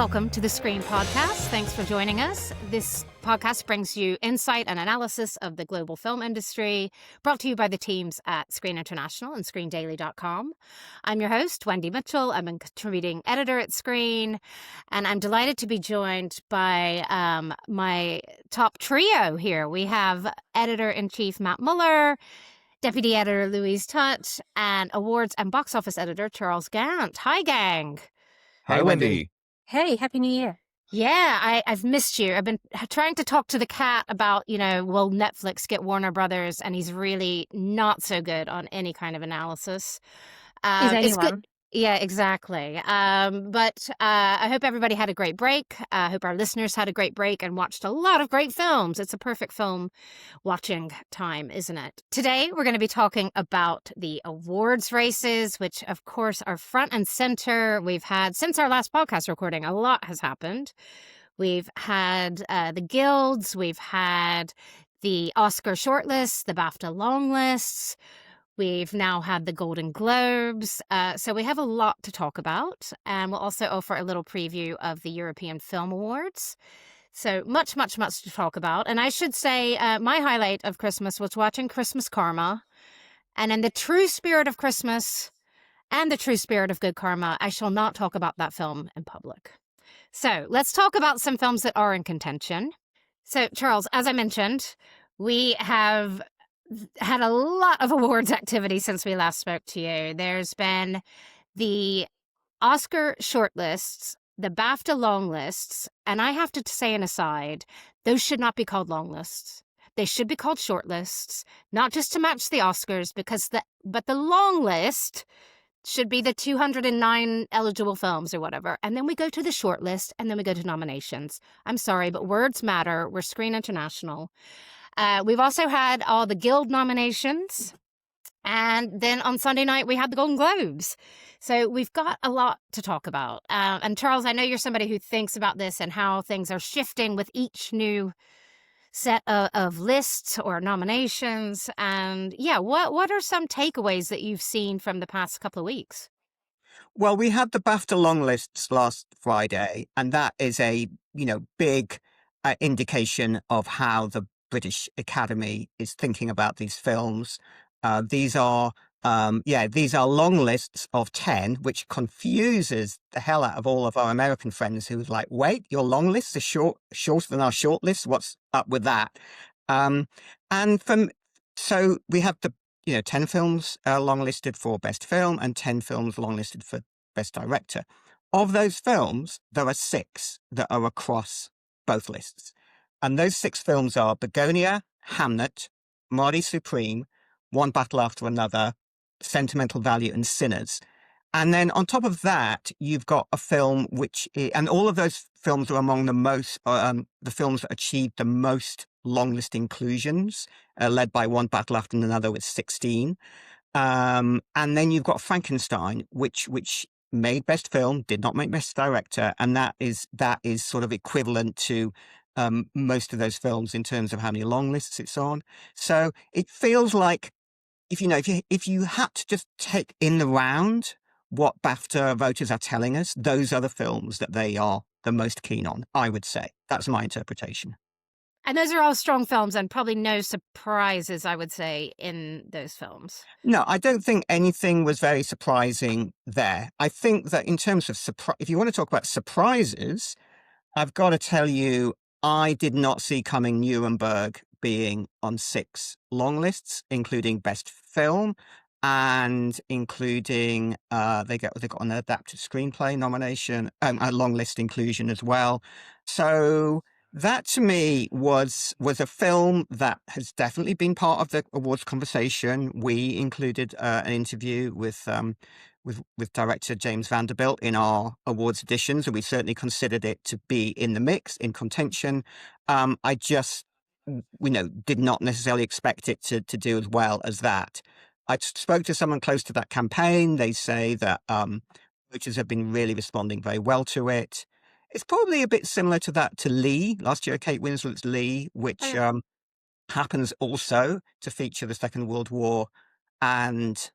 Welcome to the Screen Podcast. Thanks for joining us. This podcast brings you insight and analysis of the global film industry, brought to you by the teams at Screen International and ScreenDaily.com. I'm your host, Wendy Mitchell. I'm a contributing editor at Screen, and I'm delighted to be joined by my top trio here. We have Editor-in-Chief Matt Mueller, Deputy Editor Louise Tutt, and Awards and Box Office Editor Charles Gant. Hi, gang. Hi, Wendy. Hey, Happy New Year. Yeah, I've missed you. I've been trying to talk to the cat about, will Netflix get Warner Brothers? And he's really not so good on any kind of analysis. Is anyone? It's good. Yeah, exactly. But I hope everybody had a great break. I hope our listeners had a great break and watched a lot of great films. It's a perfect film watching time, isn't it? Today, we're going to be talking about the awards races, which, of course, are front and center. We've had, since our last podcast recording, a lot has happened. We've had the guilds. We've had the Oscar shortlists, the Bafta longlists. We've now had the Golden Globes, so we have a lot to talk about, and we'll also offer a little preview of the European Film Awards. So much to talk about. And I should say my highlight of Christmas was watching Christmas Karma, and in the true spirit of Christmas and the true spirit of good karma, I shall not talk about that film in public. So let's talk about some films that are in contention. So, Charles, as I mentioned, we have had a lot of awards activity since we last spoke to you. There's been the Oscar shortlists, the BAFTA longlists, and I have to say an aside, those should not be called longlists. They should be called shortlists, not just to match the Oscars, but the long list should be the 209 eligible films or whatever. And then we go to the shortlist, and then we go to nominations. I'm sorry, but words matter. We're Screen International. We've also had all the Guild nominations, and then on Sunday night we had the Golden Globes. So we've got a lot to talk about. And Charles, I know you're somebody who thinks about this and how things are shifting with each new set of lists or nominations. And yeah, what are some takeaways that you've seen from the past couple of weeks? Well, we had the BAFTA long lists last Friday, and that is a big indication of how the British Academy is thinking about these films. These are long lists of 10, which confuses the hell out of all of our American friends who's like, wait, your long lists are shorter than our short lists? What's up with that? So we have the 10 films long listed for Best Film and 10 films long listed for Best Director. Of those films, there are 6 that are across both lists. And those 6 films are Begonia, Hamnet, Marty Supreme, One Battle After Another, Sentimental Value, and Sinners. And then on top of that, you've got a film and all of those films are among the films that achieved the most long list inclusions, led by One Battle After Another with 16. And then you've got Frankenstein, which made Best Film, did not make Best Director, and that is sort of equivalent to most of those films in terms of how many long lists it's on. So it feels like if you had to just take in the round what BAFTA voters are telling us, those are the films that they are the most keen on, I would say. That's my interpretation. And those are all strong films and probably no surprises, I would say, in those films. No, I don't think anything was very surprising there. I think that in terms of if you want to talk about surprises, I've got to tell you, I did not see coming Nuremberg being on 6 long lists, including Best Film and including they got an adapted screenplay nomination, a long list inclusion as well. So that to me was a film that has definitely been part of the awards conversation. We included an interview with director James Vanderbilt in our awards editions, and we certainly considered it to be in the mix, in contention. I just, did not necessarily expect it to do as well as that. I spoke to someone close to that campaign. They say that voters have been really responding very well to it. It's probably a bit similar to Lee, last year, Kate Winslet's Lee, which happens also to feature the Second World War and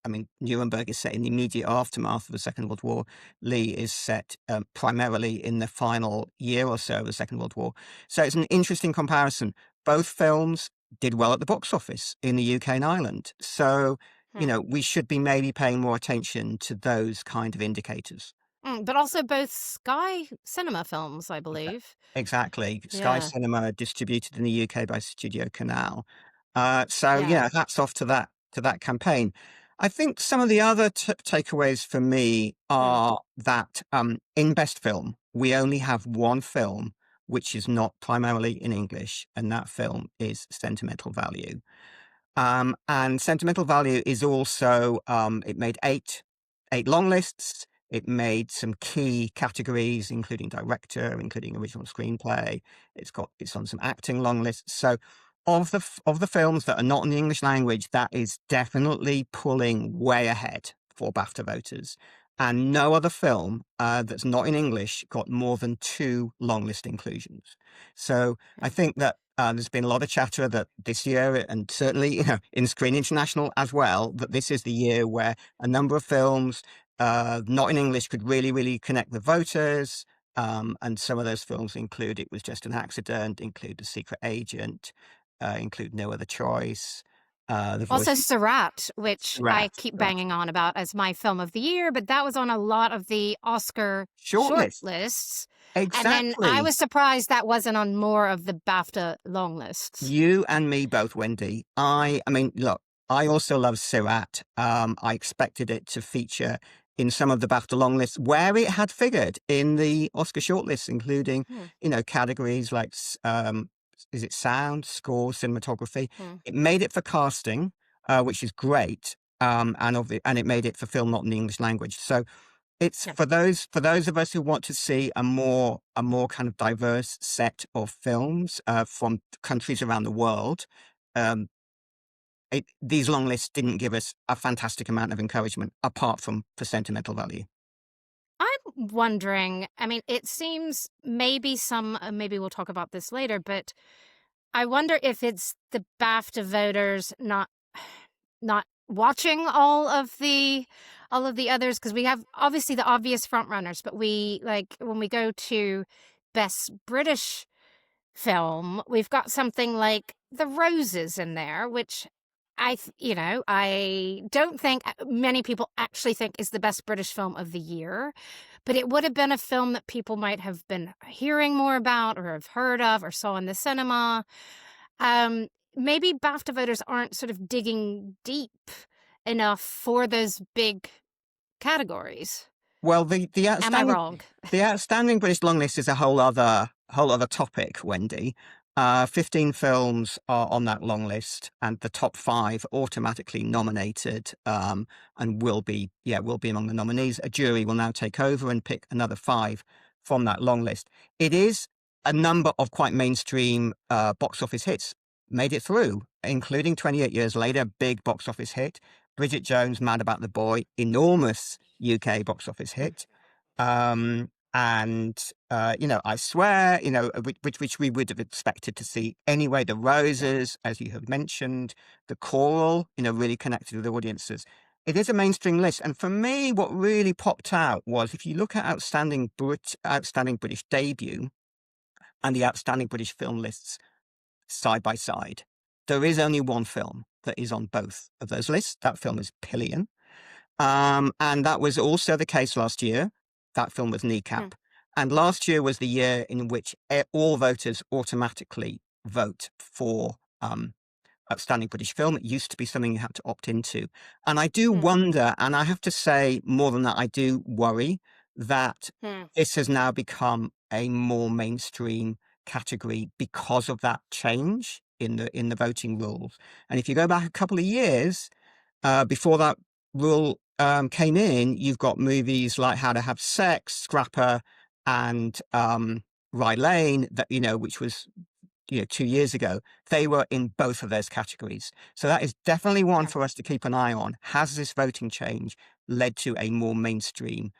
I mean, Nuremberg is set in the immediate aftermath of the Second World War. Lee is set primarily in the final year or so of the Second World War. So it's an interesting comparison. Both films did well at the box office in the UK and Ireland. So, we should be maybe paying more attention to those kind of indicators. But also both Sky Cinema films, I believe. Exactly. Sky Yeah. Cinema distributed in the UK by Studio Canal. Yeah. Hats off to that campaign. I think some of the other takeaways for me are that in Best Film, we only have one film which is not primarily in English, and that film is Sentimental Value. And Sentimental Value is also, it made eight long lists. It made some key categories, including director, including original screenplay. It's on some acting long lists. So of the films that are not in the English language, that is definitely pulling way ahead for BAFTA voters. And no other film that's not in English got more than 2 long list inclusions. So I think that there's been a lot of chatter that this year, and certainly in Screen International as well, that this is the year where a number of films not in English could really, really connect with voters. And some of those films include It Was Just an Accident, include The Secret Agent, include No Other Choice. The Voice Also of Surat, which I Rat. keep banging on about as my film of the year, but that was on a lot of the Oscar short Shortlist. lists. And then I Exactly. was surprised that wasn't on more of the BAFTA long lists. You and me both, Wendy. I mean, look, I also love Surat. I expected it to feature in some of the BAFTA long lists where it had figured in the Oscar shortlists, including, categories like, is it sound, score, cinematography? It made it for casting, which is great. And it made it for film not in the English language. So it's Yeah. for those of us who want to see a more kind of diverse set of films from countries around the world. These long lists didn't give us a fantastic amount of encouragement, apart from for Sentimental Value. I'm wondering, I mean, it seems maybe maybe we'll talk about this later, but I wonder if it's the BAFTA voters not watching all of the others, because we have obviously the obvious front runners, but we, like, when we go to best British film, we've got something like The Roses in there, which I don't think many people actually think is the best British film of the year, but it would have been a film that people might have been hearing more about or have heard of or saw in the cinema. Maybe BAFTA voters aren't sort of digging deep enough for those big categories. Well, the Am I wrong? outstanding British long list is a whole other topic, Wendy. 15 films are on that long list, and the top 5 automatically nominated, and will be among the nominees. A jury will now take over and pick another 5 from that long list. It is a number of quite mainstream box office hits made it through, including 28 Years Later, big box office hit. Bridget Jones' Mad About the Boy, enormous UK box office hit. I Swear, which we would have expected to see anyway. The Roses, as you have mentioned, The Choral, really connected with the audiences. It is a mainstream list. And for me, what really popped out was, if you look at outstanding British debut and the outstanding British film lists side by side, there is only one film that is on both of those lists. That film is Pillion. And that was also the case last year. That film was Kneecap. And last year was the year in which all voters automatically vote for outstanding British film. It used to be something you had to opt into. And I do wonder, and I have to say more than that, I do worry that this has now become a more mainstream category because of that change in the voting rules. And if you go back a couple of years, before that rule came in, you've got movies like How to Have Sex, Scrapper, and Rye Lane, that which was 2 years ago. They were in both of those categories. So that is definitely one for us to keep an eye on. Has this voting change led to a more mainstream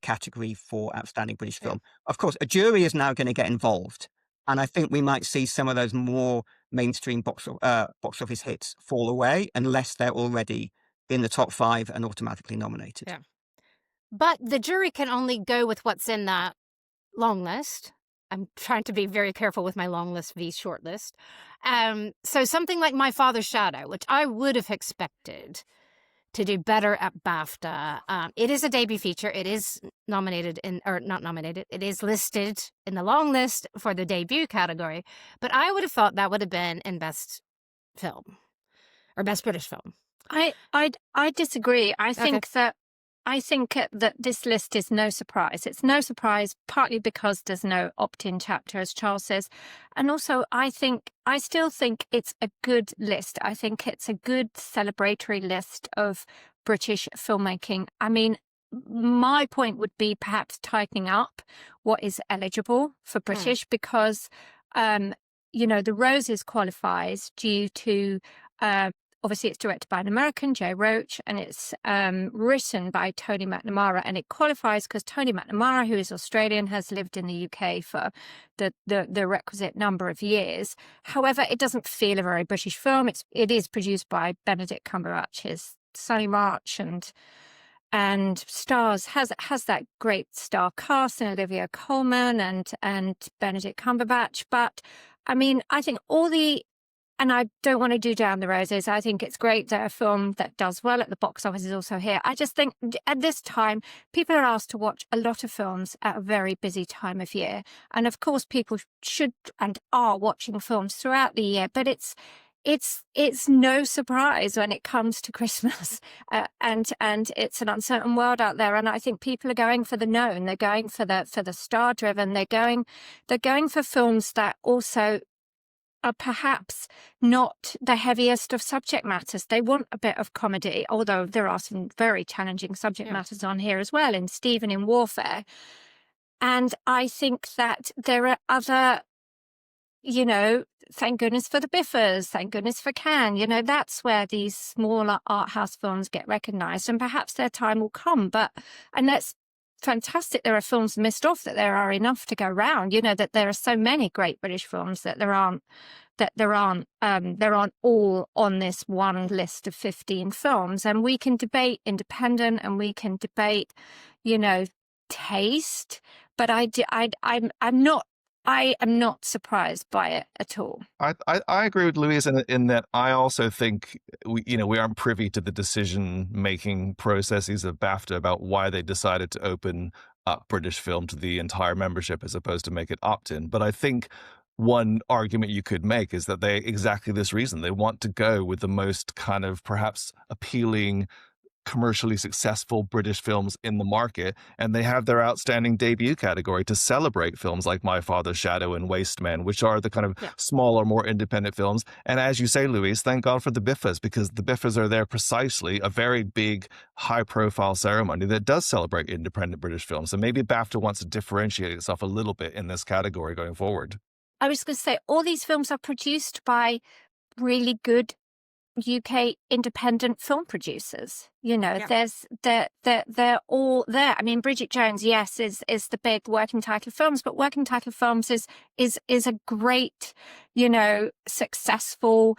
category for outstanding British film? Of course, a jury is now going to get involved, and I think we might see some of those more mainstream box office hits fall away, unless they're already in the top 5 and automatically nominated. Yeah. But the jury can only go with what's in that long list. I'm trying to be very careful with my long list v short list. So something like My Father's Shadow, which I would have expected to do better at BAFTA. It is a debut feature. It is nominated or not nominated. It is listed in the long list for the debut category. But I would have thought that would have been in Best Film or Best British Film. I disagree. I Okay. think that this list is no surprise. It's no surprise, partly because there's no opt-in chapter, as Charles says, and also I still think it's a good list. I think it's a good celebratory list of British filmmaking. I mean, my point would be perhaps tightening up what is eligible for British, because The Roses qualifies due to obviously, it's directed by an American, Joe Roach, and it's written by Tony McNamara, and it qualifies because Tony McNamara, who is Australian, has lived in the UK for the requisite number of years. However, it doesn't feel a very British film. It is produced by Benedict Cumberbatch's Sonny March and stars has that great star cast in Olivia Colman and Benedict Cumberbatch. But I mean, I think and I don't want to do down the roses. I think it's great that a film that does well at the box office is also here. I just think at this time, people are asked to watch a lot of films at a very busy time of year. And of course, people should and are watching films throughout the year, but it's no surprise when it comes to Christmas, and it's an uncertain world out there. And I think people are going for the known. They're going for the star driven. They're going for films that also are perhaps not the heaviest of subject matters. They want a bit of comedy, although there are some very challenging subject matters on here as well, in Stephen in Warfare. And I think that there are other, thank goodness for the Biffers, thank goodness for Cannes, that's where these smaller art house films get recognised, and perhaps their time will come. And that's fantastic. There are films missed off, that there are enough to go round, that there are so many great British films that there aren't all on this one list of 15 films. And we can debate independent and we can debate, taste, but I am not surprised by it at all. I agree with Louise in that I also think we aren't privy to the decision-making processes of BAFTA about why they decided to open up British film to the entire membership as opposed to make it opt-in. But I think one argument you could make is that exactly this reason, they want to go with the most kind of perhaps appealing, commercially successful British films in the market, and they have their outstanding debut category to celebrate films like My Father's Shadow and Waste Men, which are the kind of smaller, more independent films. And as you say, Louise, thank God for the Biffers, because the Biffers are there precisely, a very big, high-profile ceremony that does celebrate independent British films. So maybe BAFTA wants to differentiate itself a little bit in this category going forward. I was going to say, all these films are produced by really good UK independent film producers. They're all there. I mean, Bridget Jones, yes, is the big working title films, but working title films is a great, successful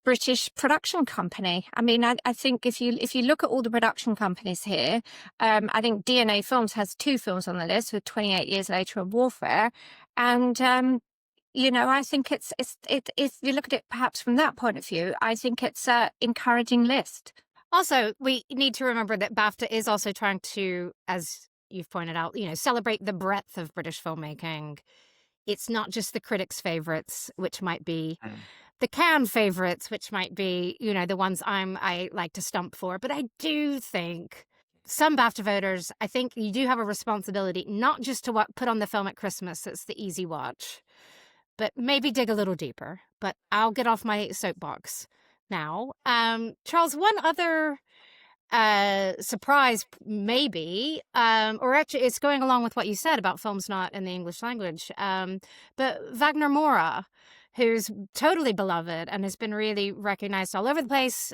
British production company. I mean, I think if you look at all the production companies here, I think DNA Films has 2 films on the list, with 28 Years Later and Warfare, and I think it's if you look at it perhaps from that point of view, I think it's an encouraging list. Also, we need to remember that BAFTA is also trying to, as you've pointed out, celebrate the breadth of British filmmaking. It's not just the critics' favorites, which might be the Cannes favorites, which might be, the ones I like to stump for. But I do think some BAFTA voters, I think you do have a responsibility not just to put on the film at Christmas. It's the easy watch, but maybe dig a little deeper. But I'll get off my soapbox now. Charles, one other surprise, maybe, or actually it's going along with what you said about films not in the English language, but Wagner Moura, who's totally beloved and has been really recognized all over the place.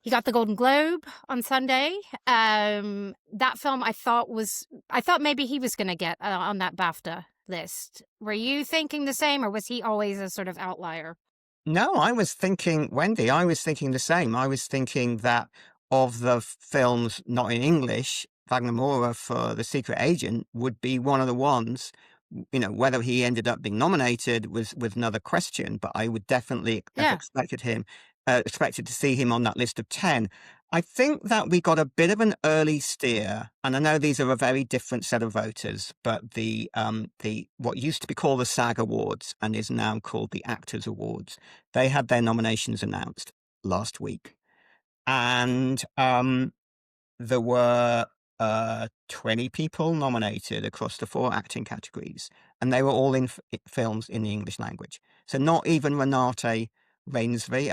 He got the Golden Globe on Sunday. That film I thought maybe he was going to get on that BAFTA list. Were you thinking the same, or was he always a sort of outlier? No, I was thinking, Wendy, I was thinking the same. I was thinking that of the films not in English, Wagner Moura for The Secret Agent would be one of the ones. Whether he ended up being nominated was another question, but I would definitely have Yeah. expected to see him on that list of 10. I think that we got a bit of an early steer, and I know these are a very different set of voters, but the what used to be called the SAG Awards and is now called the Actors Awards, they had their nominations announced last week, and there were 20 people nominated across the 4 acting categories, and they were all in films in the English language. So not even Renate Reinsve,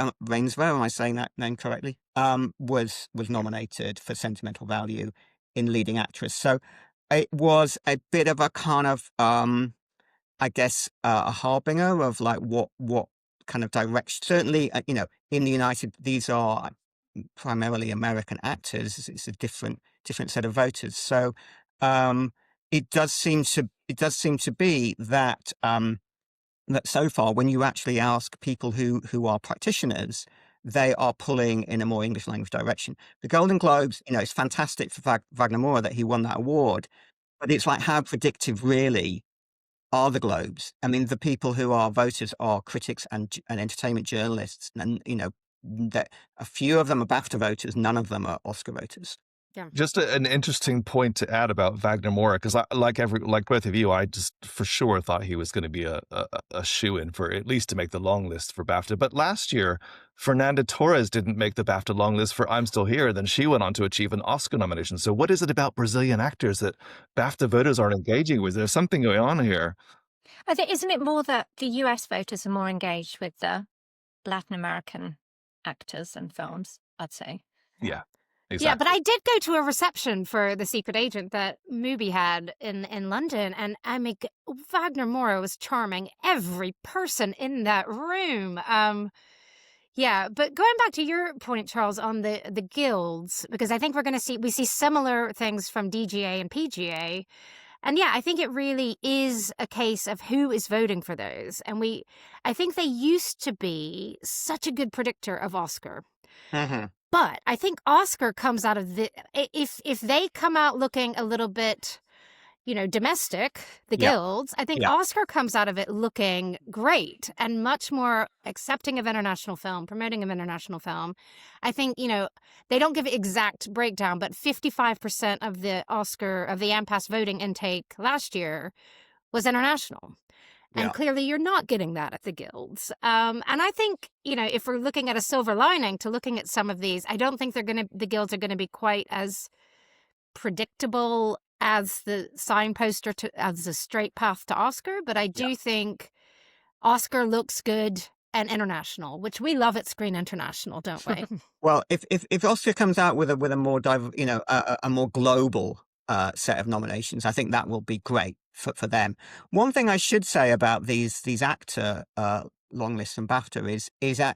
am I saying that name correctly? Was nominated for Sentimental Value in leading actress. So it was a bit of a kind of, I guess, a harbinger of like what kind of direction. Certainly, in the United, these are primarily American actors. It's a different set of voters. So it does seem to be that that so far, when you actually ask people who are practitioners, they are pulling in a more English language direction. The Golden Globes, it's fantastic for Wagner Moura that he won that award, but it's like, how predictive really are the Globes? I mean, the people who are voters are critics and entertainment journalists, and that a few of them are BAFTA voters, none of them are Oscar voters. Yeah. Just an interesting point to add about Wagner Moura, because like both of you, I just for sure thought he was going to be a shoo-in for at least to make the long list for BAFTA. But last year, Fernanda Torres didn't make the BAFTA long list for I'm Still Here. Then she went on to achieve an Oscar nomination. So what is it about Brazilian actors that BAFTA voters aren't engaging with? There's something going on here. I think, isn't it more that the US voters are more engaged with the Latin American actors and films, I'd say. Yeah. Exactly. Yeah, but I did go to a reception for The Secret Agent that Mubi had in London, and I mean, Wagner Moura was charming. Every person in that room. Yeah, but going back to your point, Charles, on the guilds, because I think we see similar things from DGA and PGA, and yeah, I think it really is a case of who is voting for those, and I think they used to be such a good predictor of Oscar. Mm-hmm. But I think Oscar comes out of if they come out looking a little bit, domestic, the guilds, I think Oscar comes out of it looking great and much more accepting of international film, promoting of international film. I think, they don't give exact breakdown, but 55% of the AMPAS voting intake last year was international. And clearly you're not getting that at the guilds. And I think, if we're looking at a silver lining to looking at some of these, I don't think the guilds are going to be quite as predictable as the signposter as a straight path to Oscar. But I do think Oscar looks good and international, which we love at Screen International, don't we? Well, if Oscar comes out with a more a more global set of nominations, I think that will be great for them. One thing I should say about these actor long lists and BAFTA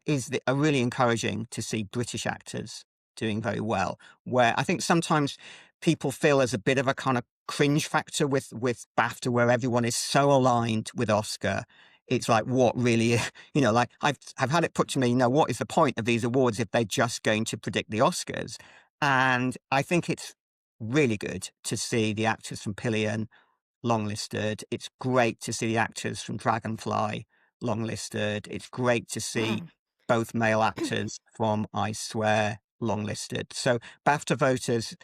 is really encouraging to see British actors doing very well. Where I think sometimes people feel there's a bit of a kind of cringe factor with BAFTA, where everyone is so aligned with Oscar. It's like, what really, like I've had it put to me, what is the point of these awards if they're just going to predict the Oscars? And I think it's really good to see the actors from Pillion longlisted. It's great to see the actors from Dragonfly longlisted. It's great to see both male actors from I Swear longlisted. So BAFTA voters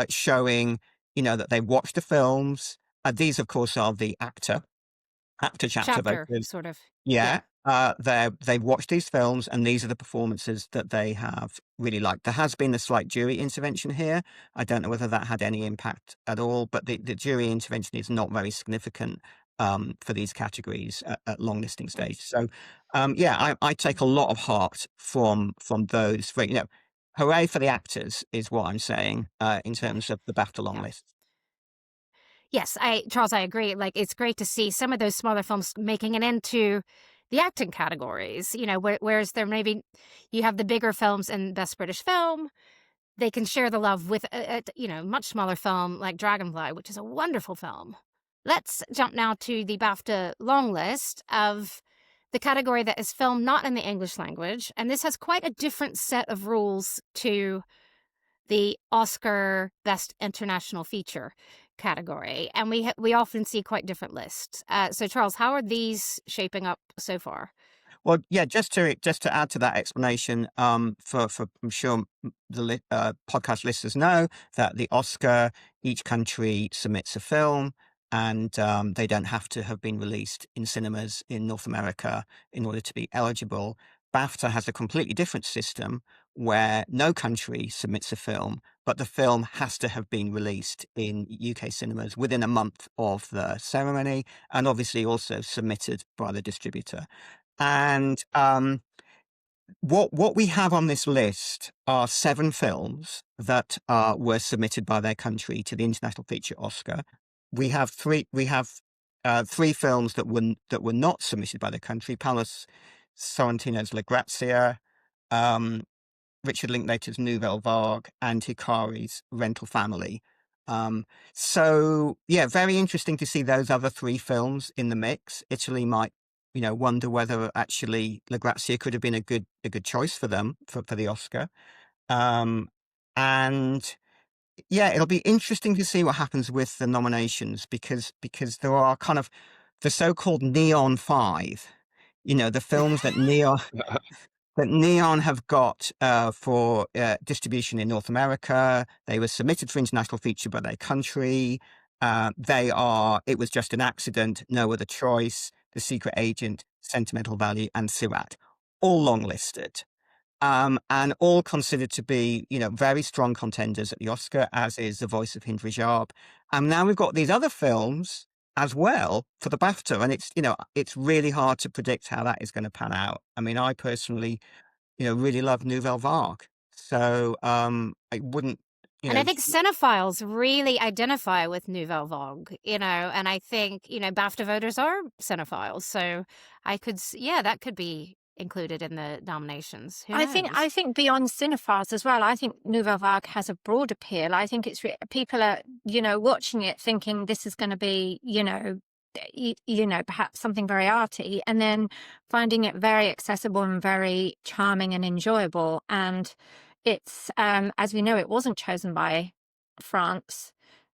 showing, that they watched the films. These, of course, are the actor chapter voters. Sort of. Yeah. They've watched these films, and these are the performances that they have really liked. There has been a slight jury intervention here. I don't know whether that had any impact at all, but the jury intervention is not very significant for these categories at long listing stage. So, I take a lot of heart from those. Hooray for the actors is what I'm saying in terms of the BAFTA long list. Yes, Charles, I agree. Like, it's great to see some of those smaller films making it into the acting categories, whereas there maybe you have the bigger films in Best British Film. They can share the love with a much smaller film like Dragonfly, which is a wonderful film. Let's jump now to the BAFTA long list of the category that is film not in the English language, and this has quite a different set of rules to the Oscar Best International Feature category, and we often see quite different lists. So, Charles, how are these shaping up so far? Well, yeah, just to add to that explanation, for I'm sure the podcast listeners know that the Oscar, each country submits a film, and they don't have to have been released in cinemas in North America in order to be eligible. BAFTA has a completely different system where no country submits a film, but the film has to have been released in UK cinemas within a month of the ceremony, and obviously also submitted by the distributor. And what we have on this list are 7 films that were submitted by their country to the International Feature Oscar. We have 3 films that were not submitted by their country: Paolo Sorrentino's La Grazia, Richard Linklater's Nouvelle Vague, and Hikari's Rental Family. So yeah, very interesting to see those other 3 films in the mix. Italy might, wonder whether actually La Grazia could have been a good choice for them for the Oscar. And yeah, it'll be interesting to see what happens with the nominations because there are kind of the so-called Neon 5, the films that Neon have got for distribution in North America. They were submitted for international feature by their country. It was just an accident, no other choice, The Secret Agent, Sentimental Value, and Sirat, all longlisted. And all considered to be, very strong contenders at the Oscar, as is The Voice of Hind Rajab. And now we've got these other films as well for the BAFTA, and it's really hard to predict how that is going to pan out. I mean, I personally, really love Nouvelle Vague, so I wouldn't, And I think cinephiles really identify with Nouvelle Vague, and I think, BAFTA voters are cinephiles. So that could be included in the nominations. Who I knows? think beyond cinephiles as well, I think Nouvelle Vague has a broad appeal. I think it's people are, watching it thinking this is going to be, perhaps something very arty, and then finding it very accessible and very charming and enjoyable. And it's, as we know, it wasn't chosen by France,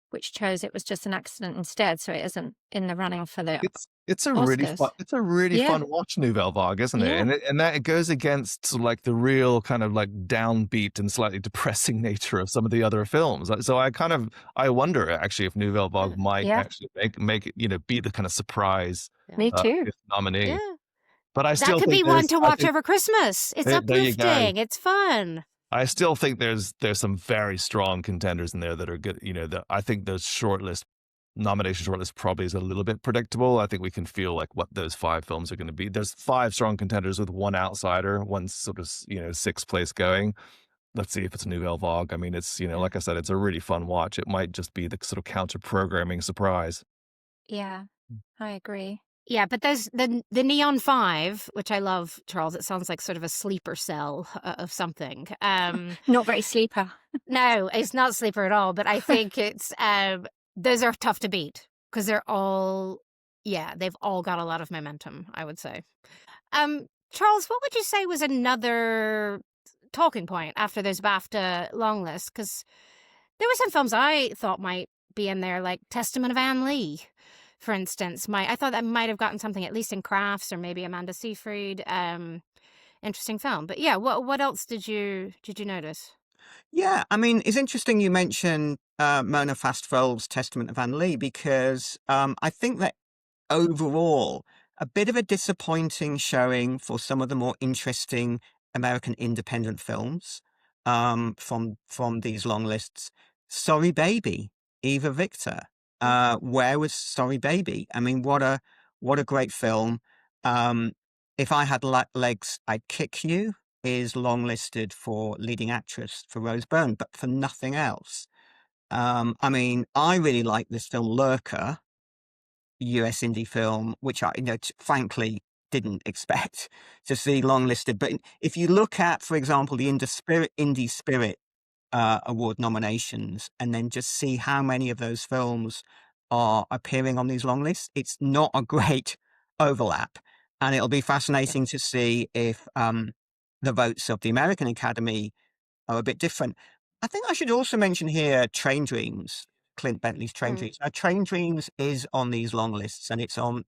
which chose it was just an accident instead. So it isn't in the running for the It's a really Oscars. fun. It's a really Yeah. fun watch, Nouvelle Vague, isn't it? Yeah. And that it goes against sort of like the real kind of like downbeat and slightly depressing nature of some of the other films. So I wonder actually if Nouvelle Vague might Yeah. actually make it, be the kind of surprise Me too. nominee. Yeah. But I That still could think be one to I watch think over Christmas. It's there you go. uplifting. It's fun. I still think there's some very strong contenders in there that are good. I think those nomination shortlist probably is a little bit predictable. I think we can feel like what those 5 films are going to be. There's 5 strong contenders with 1 outsider, 1 sort of 6th place going. Let's see if it's Nouvelle Vague. I mean, it's like I said, it's a really fun watch. It might just be the sort of counter programming surprise. Yeah, I agree. Yeah, but there's the Neon 5, which I love, Charles. It sounds like sort of a sleeper cell of something. Not very sleeper. No, it's not sleeper at all. But I think it's those are tough to beat because they've all got a lot of momentum, I would say. Charles, what would you say was another talking point after those BAFTA long lists? Because there were some films I thought might be in there, like Testament of Anne Lee, for instance. I thought that might have gotten something, at least in crafts, or maybe Amanda Seyfried. Interesting film. But yeah, what else did you notice? Yeah, I mean, it's interesting you mentioned Mona Fastvold's Testament of Anne Lee, because I think that overall, a bit of a disappointing showing for some of the more interesting American independent films from these long lists. Sorry Baby, Eva Victor. Where was Sorry Baby? I mean, what a great film. If I Had Legs, I'd Kick You is longlisted for leading actress for Rose Byrne, but for nothing else. I mean, I really like this film Lurker, US indie film, which I, frankly didn't expect to see longlisted. But if you look at, for example, the Indie Spirit Award nominations, and then just see how many of those films are appearing on these long lists, it's not a great overlap. And it'll be fascinating to see if the votes of the American Academy are a bit different. I think I should also mention here Train Dreams, Clint Bentley's Train Mm. Dreams. Now, Train Dreams is on these long lists, and it's on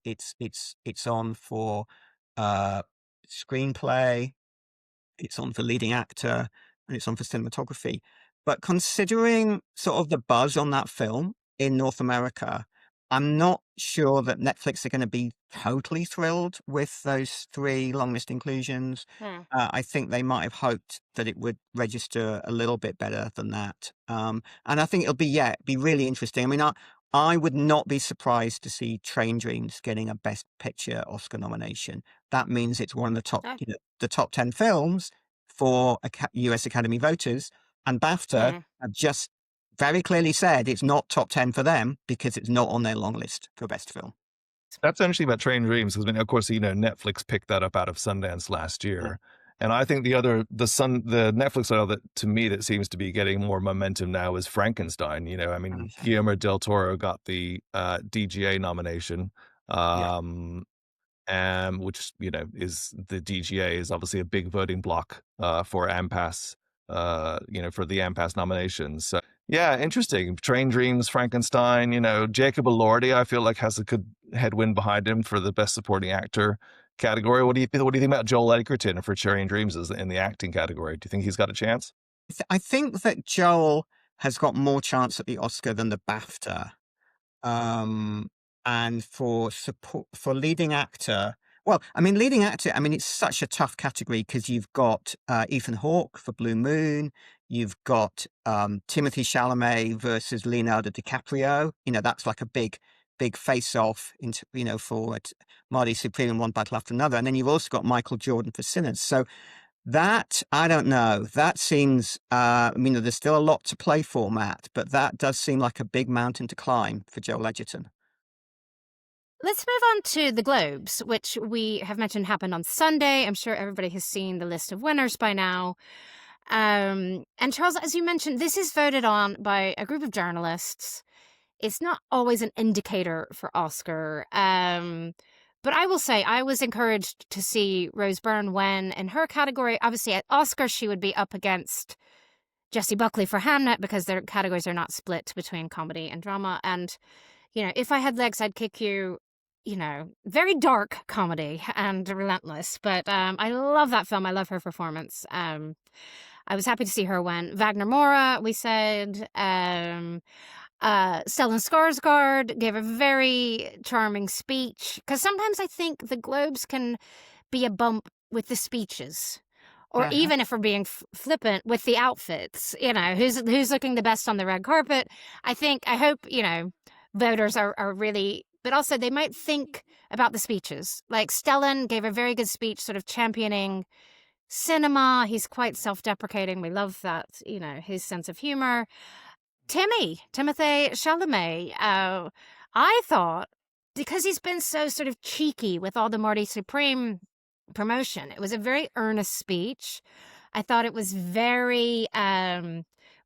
for screenplay, it's on for leading actor, and it's on for cinematography. But considering sort of the buzz on that film in North America, I'm not sure that Netflix are going to be totally thrilled with those 3 long list inclusions. Hmm. I think they might have hoped that it would register a little bit better than that. And I think it'll be really interesting. I mean, I would not be surprised to see Train Dreams getting a Best Picture Oscar nomination. That means it's one of the top, Oh. the top 10 films for US Academy voters, and BAFTA Mm. have just very clearly said it's not top 10 for them because it's not on their long list for best film. That's interesting about Train Dreams because, of course, Netflix picked that up out of Sundance last year. And I think the Netflix title that, to me, that seems to be getting more momentum now is Frankenstein. Guillermo del Toro got the DGA nomination, which, is the DGA is obviously a big voting block for AMPAS, for the AMPAS nominations. So, yeah, interesting. Train Dreams, Frankenstein, Jacob Elordi, I feel like has a good headwind behind him for the Best Supporting Actor category. What do you think about Joel Edgerton for Train Dreams in the acting category? Do you think he's got a chance? I think that Joel has got more chance at the Oscar than the BAFTA. And for support for leading actor, leading actor, it's such a tough category because you've got Ethan Hawke for Blue Moon, you've got Timothée Chalamet versus Leonardo DiCaprio. That's like a big face-off into for Marty Supreme and One Battle After Another, and then you've also got Michael Jordan for Sinners. So that, I don't know. That seems, there's still a lot to play for, Matt, but that does seem like a big mountain to climb for Joel Edgerton. Let's move on to the Globes, which we have mentioned happened on Sunday. I'm sure everybody has seen the list of winners by now. And Charles, as you mentioned, this is voted on by a group of journalists. It's not always an indicator for Oscar. But I will say I was encouraged to see Rose Byrne win in her category. Obviously, at Oscar, she would be up against Jessie Buckley for Hamnet because their categories are not split between comedy and drama. And, If I Had Legs, I'd Kick You, very dark comedy and relentless. But I love that film. I love her performance. I was happy to see her win. Wagner Moura, we said. Stellan Skarsgård gave a very charming speech. Because sometimes I think the Globes can be a bump with the speeches. Or even if we're being flippant with the outfits, who's looking the best on the red carpet. I hope, voters are really, but also they might think about the speeches. Like Stellan gave a very good speech sort of championing cinema. He's quite self-deprecating. We love that, his sense of humor. Timothée Chalamet, I thought, because he's been so sort of cheeky with all the Marty Supreme promotion, it was a very earnest speech. I thought it was very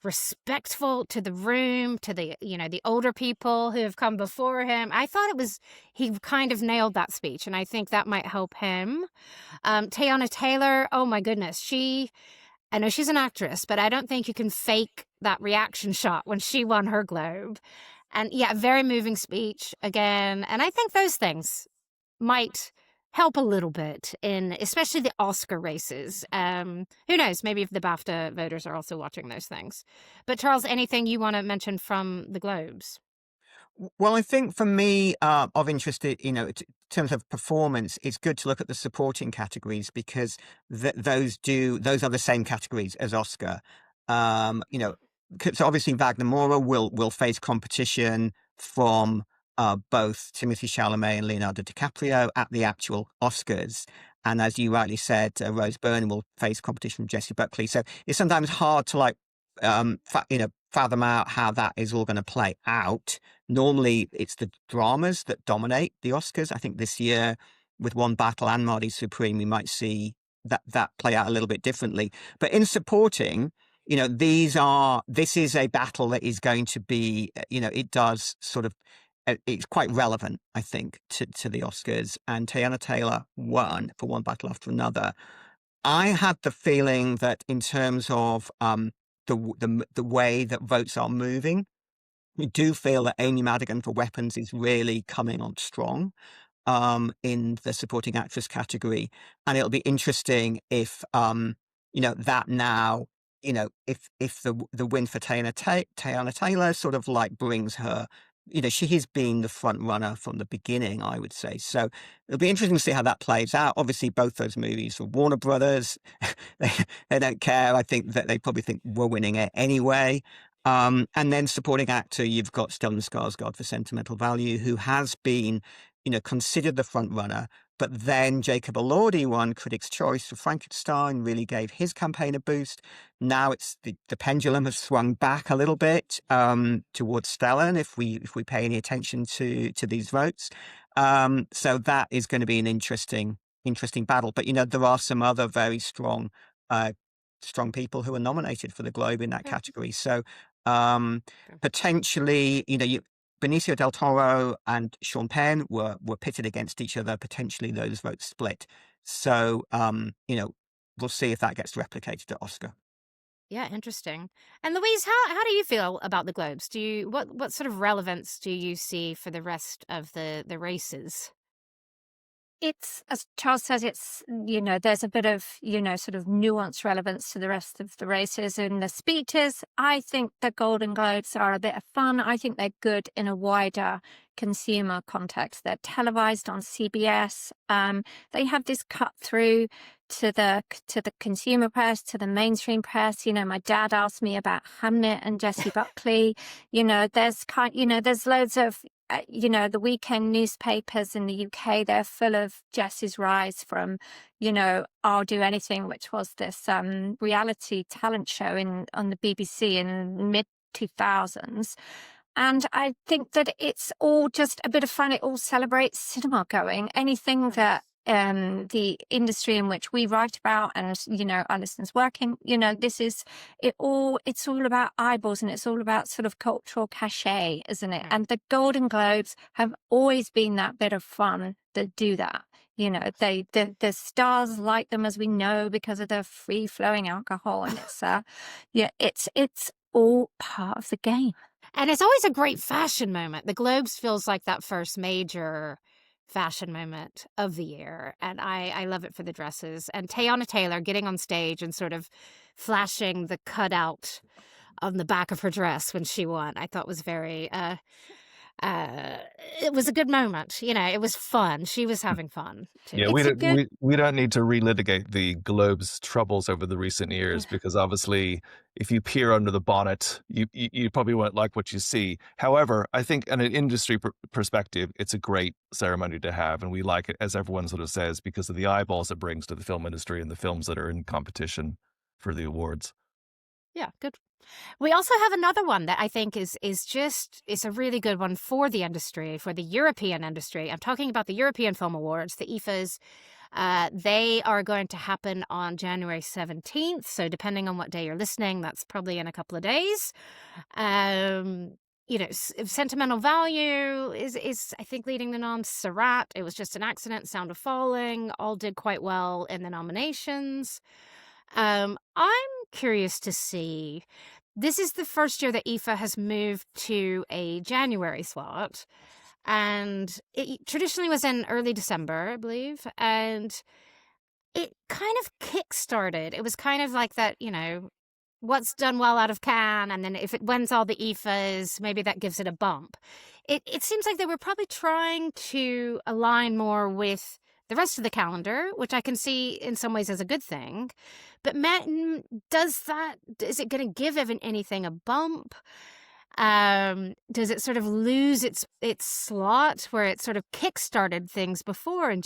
respectful to the room, to the older people who have come before him. I thought he kind of nailed that speech, and I think that might help him. Teyana Taylor, oh my goodness, I know she's an actress, but I don't think you can fake that reaction shot when she won her Globe. And yeah, very moving speech again. And I think those things might help a little bit in especially the Oscar races. Who knows? Maybe if the BAFTA voters are also watching those things. But Charles, anything you want to mention from the Globes? Well, I think for me, of interest, in terms of performance, it's good to look at the supporting categories because those are the same categories as Oscar. So obviously Wagner Moura will face competition from both Timothée Chalamet and Leonardo DiCaprio at the actual Oscars. And as you rightly said, Rose Byrne will face competition from Jessie Buckley. So it's sometimes hard to fathom out how that is all going to play out. Normally, it's the dramas that dominate the Oscars. I think this year, with One Battle and Marty Supreme, we might see that play out a little bit differently. But in supporting, this is a battle that is going to be, it does sort of it's quite relevant, I think, to the Oscars. And Teyana Taylor won for One Battle After Another. I had the feeling that in terms of the way that votes are moving, we do feel that Amy Madigan for Weapons is really coming on strong in the supporting actress category. And it'll be interesting if, that now, if the win for Teyana Taylor sort of like brings her, she has been the front runner from the beginning, I would say. So it'll be interesting to see how that plays out. Obviously, both those movies are Warner Brothers. they don't care. I think that they probably think we're winning it anyway. And then supporting actor, you've got Stellan Skarsgård for Sentimental Value, who has been, considered the front runner. But then Jacob Elordi won Critics' Choice for Frankenstein, really gave his campaign a boost. Now it's the pendulum has swung back a little bit towards Stellan, if we pay any attention to these votes. So that is going to be an interesting battle. But there are some other very strong people who are nominated for the Globe in that category. So potentially, Benicio del Toro and Sean Penn were pitted against each other. Potentially those votes split. So, we'll see if that gets replicated at Oscar. Yeah, interesting. And Louise, how do you feel about the Globes? What sort of relevance do you see for the rest of the races? It's, as Charles says, it's, there's a bit of, sort of nuanced relevance to the rest of the races in the speeches. I think the Golden Globes are a bit of fun. I think they're good in a wider consumer context. They're televised on CBS. They have this cut through to the consumer press, to the mainstream press. My dad asked me about Hamnet and Jessie Buckley. There's loads of the weekend newspapers in the UK, they're full of Jess's Rise from, I'll Do Anything, which was this reality talent show on the BBC in mid-2000s. And I think that it's all just a bit of fun. It all celebrates cinema going. Anything that the industry in which we write about and, our listeners working, it's all about eyeballs, and it's all about sort of cultural cachet, isn't it? And the Golden Globes have always been that bit of fun that do that. The stars like them, as we know, because of the free flowing alcohol. And it's all part of the game. And it's always a great fashion moment. The Globes feels like that first major fashion moment of the year, and I love it for the dresses. And Teyana Taylor getting on stage and sort of flashing the cutout on the back of her dress when she won, I thought was very it was a good moment. It was fun. She was having fun too. Yeah, we don't need to relitigate the Globe's troubles over the recent years, because obviously if you peer under the bonnet, you probably won't like what you see. However, I think in an industry perspective, it's a great ceremony to have, and we like it, as everyone sort of says, because of the eyeballs it brings to the film industry and the films that are in competition for the awards. Yeah, good. We also have another one that I think is a really good one for the industry, for the European industry. I'm talking about the European Film Awards, the IFAs. They are going to happen on January 17th. So depending on what day you're listening, that's probably in a couple of days. Sentimental Value is I think leading the noms. Sarat, It Was Just an Accident, Sound of Falling, all did quite well in the nominations. I'm curious to see. This is the first year that IFA has moved to a January slot, and it traditionally was in early December, I believe, and it kind of kick-started. It was kind of like that, what's done well out of Cannes, and then if it wins all the IFAs, maybe that gives it a bump. It seems like they were probably trying to align more with the rest of the calendar, which I can see in some ways as a good thing. But Matt, is it going to give anything a bump? Does it sort of lose its slot where it sort of kick-started things before in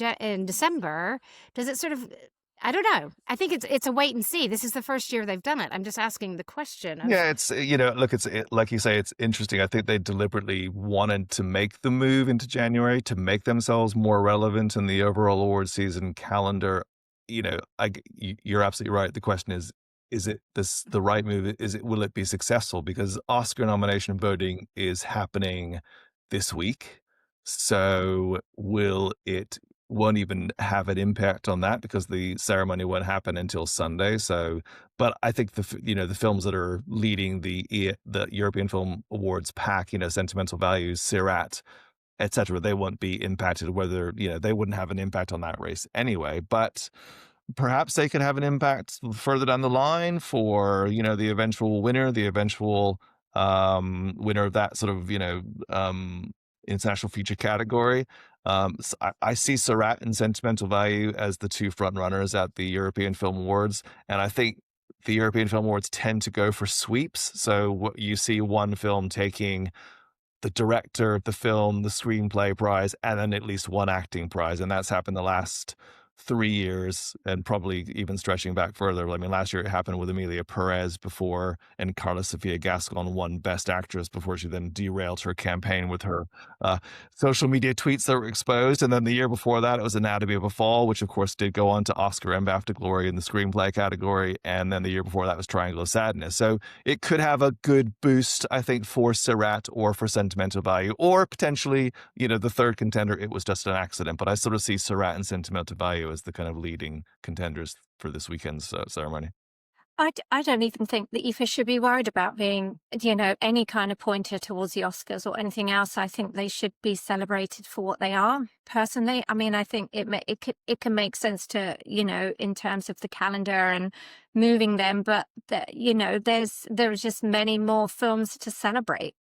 December? Does it sort of, I don't know. I think it's a wait and see. This is the first year they've done it. I'm just asking the question. Yeah, it's, look, like you say, it's interesting. I think they deliberately wanted to make the move into January to make themselves more relevant in the overall award season calendar. You're absolutely right. The question is it the right move? Will it be successful? Because Oscar nomination voting is happening this week. So won't even have an impact on that because the ceremony won't happen until Sunday. So, but I think the films that are leading the European Film Awards pack, Sentimental Values, Sirat, etc., they won't be impacted. Whether they wouldn't have an impact on that race anyway, but perhaps they could have an impact further down the line for the eventual winner, the eventual winner of that sort of international feature category. So I see Sirat and Sentimental Value as the two front runners at the European Film Awards, and I think the European Film Awards tend to go for sweeps. So you see one film taking the director, the film, the screenplay prize, and then at least one acting prize. And that's happened the last 3 years, and probably even stretching back further. I mean, last year it happened with Emilia Perez before, and Carla Sofia Gascon won Best Actress before she then derailed her campaign with her social media tweets that were exposed. And then the year before that, it was Anatomy of a Fall, which of course did go on to Oscar and BAFTA glory in the screenplay category. And then the year before that was Triangle of Sadness. So it could have a good boost, I think, for Sirat or for Sentimental Value, or potentially, the third contender, it was just an accident. But I sort of see Sirat and Sentimental Value as the kind of leading contenders for this weekend's ceremony. I don't even think the IFA should be worried about being, any kind of pointer towards the Oscars or anything else. I think they should be celebrated for what they are, personally. I mean, I think it can make sense to, in terms of the calendar and moving them, but, there's just many more films to celebrate.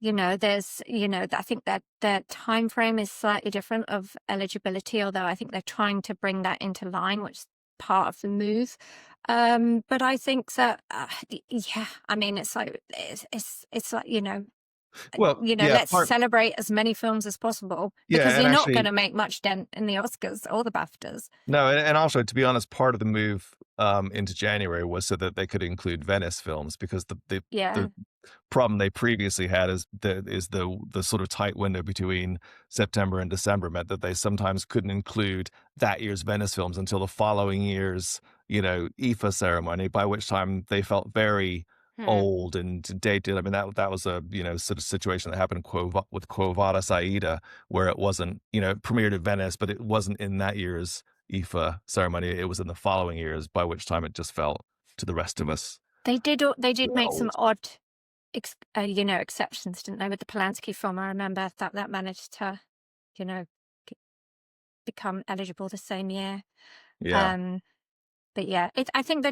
There's, I think that the time frame is slightly different of eligibility, although I think they're trying to bring that into line, which is part of the move. But I think that, I mean, it's like, Well, let's celebrate as many films as possible, because you're not going to make much dent in the Oscars or the BAFTAs. No, and also, to be honest, part of the move into January was so that they could include Venice films, because the problem they previously had is the sort of tight window between September and December meant that they sometimes couldn't include that year's Venice films until the following year's IFA ceremony, by which time they felt very old and dated. I mean, that was a sort of situation that happened with Quo Vadis Aida, where it wasn't premiered at Venice, but it wasn't in that year's IFA ceremony. It was in the following years, by which time it just felt to the rest of us. They did make some odd exceptions, didn't they, with the Polanski film? I remember that managed to become eligible the same year. But yeah, I think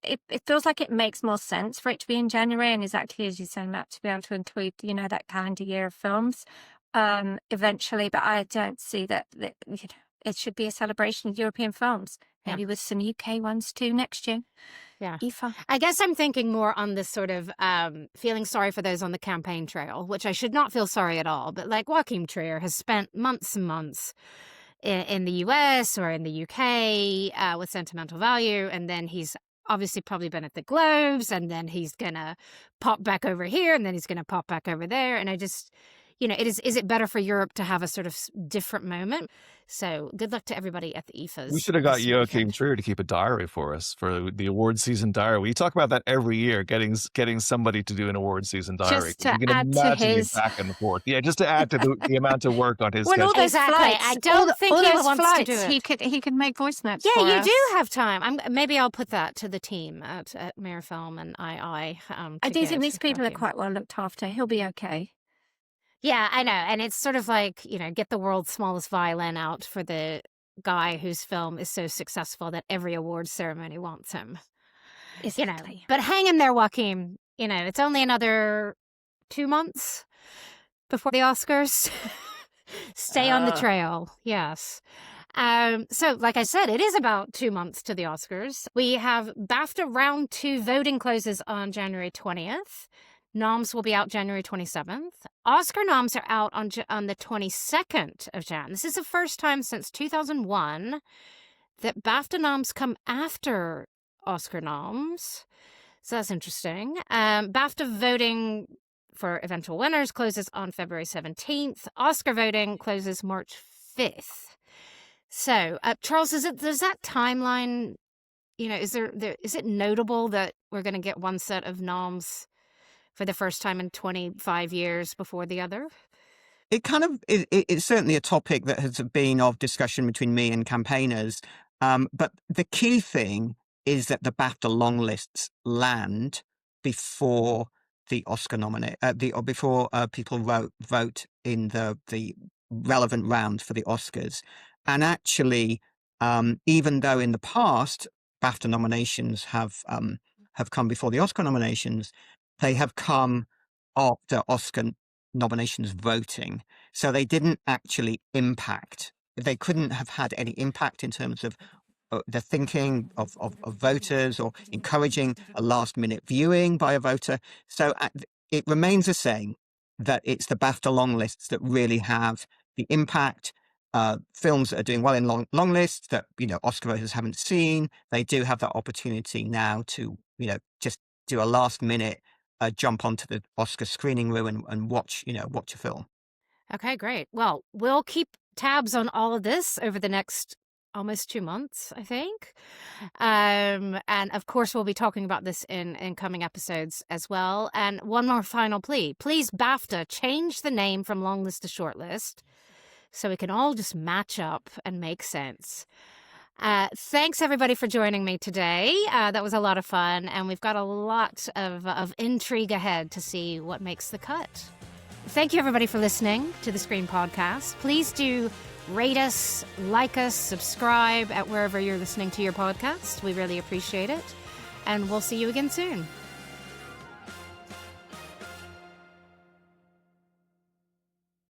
it feels like it makes more sense for it to be in January, and exactly as you say, Matt, to be able to include that calendar year of films eventually. But I don't see that it should be a celebration of European films, maybe with some UK ones too next year. Yeah. IFA. I guess I'm thinking more on this sort of feeling sorry for those on the campaign trail, which I should not feel sorry at all. But like Joachim Trier has spent months and months in the US or in the UK with Sentimental Value, and then he's obviously probably been at the Globes, and then he's gonna pop back over here, and then he's gonna pop back over there. And I just, is it better for Europe to have a sort of different moment? So good luck to everybody at the IFAs. We should have got Joachim Trier to keep a diary for us for the award season diary. We talk about that every year, getting somebody to do an award season diary. Just to add to his back and forth. Yeah, just to add to the amount of work on his schedule. all those flights, I don't think he wants to do it. He could make voice notes. Yeah, for you us. do have time. Maybe I'll put that to the team at Mirror Film and II. I do think these people are quite well looked after. He'll be okay. Yeah, I know. And it's sort of like, get the world's smallest violin out for the guy whose film is so successful that every award ceremony wants him. Exactly. But hang in there, Joachim. It's only another 2 months before the Oscars. Stay on the trail. Yes. So, like I said, it is about 2 months to the Oscars. We have BAFTA round 2 voting closes on January 20th. Noms will be out January 27th. Oscar noms are out on the 22nd of Jan. This is the first time since 2001 that BAFTA noms come after Oscar noms. So that's interesting. BAFTA voting for eventual winners closes on February 17th. Oscar voting closes March 5th. So, Charles, does that timeline, is it notable that we're going to get one set of noms for the first time in 25 years before the other? It kind of it's certainly a topic that has been of discussion between me and campaigners. But the key thing is that the BAFTA long lists land before the Oscar before people vote in the relevant round for the Oscars. And actually, even though in the past BAFTA nominations have come before the Oscar nominations, they have come after Oscar nominations voting. So they didn't actually impact. They couldn't have had any impact in terms of the thinking of voters or encouraging a last minute viewing by a voter. So it remains the same, that it's the BAFTA long lists that really have the impact. Films that are doing well in long lists that, Oscar voters haven't seen, they do have that opportunity now to, just do a last minute jump onto the Oscar screening room and watch a film. Okay, great. Well, we'll keep tabs on all of this over the next almost 2 months, I think. And of course, we'll be talking about this in coming episodes as well. And one more final plea. Please, BAFTA, change the name from long list to short list so we can all just match up and make sense. Thanks, everybody, for joining me today. That was a lot of fun, and we've got a lot of intrigue ahead to see what makes the cut. Thank you, everybody, for listening to the Screen Podcast. Please do rate us, like us, subscribe at wherever you're listening to your podcast. We really appreciate it, and we'll see you again soon.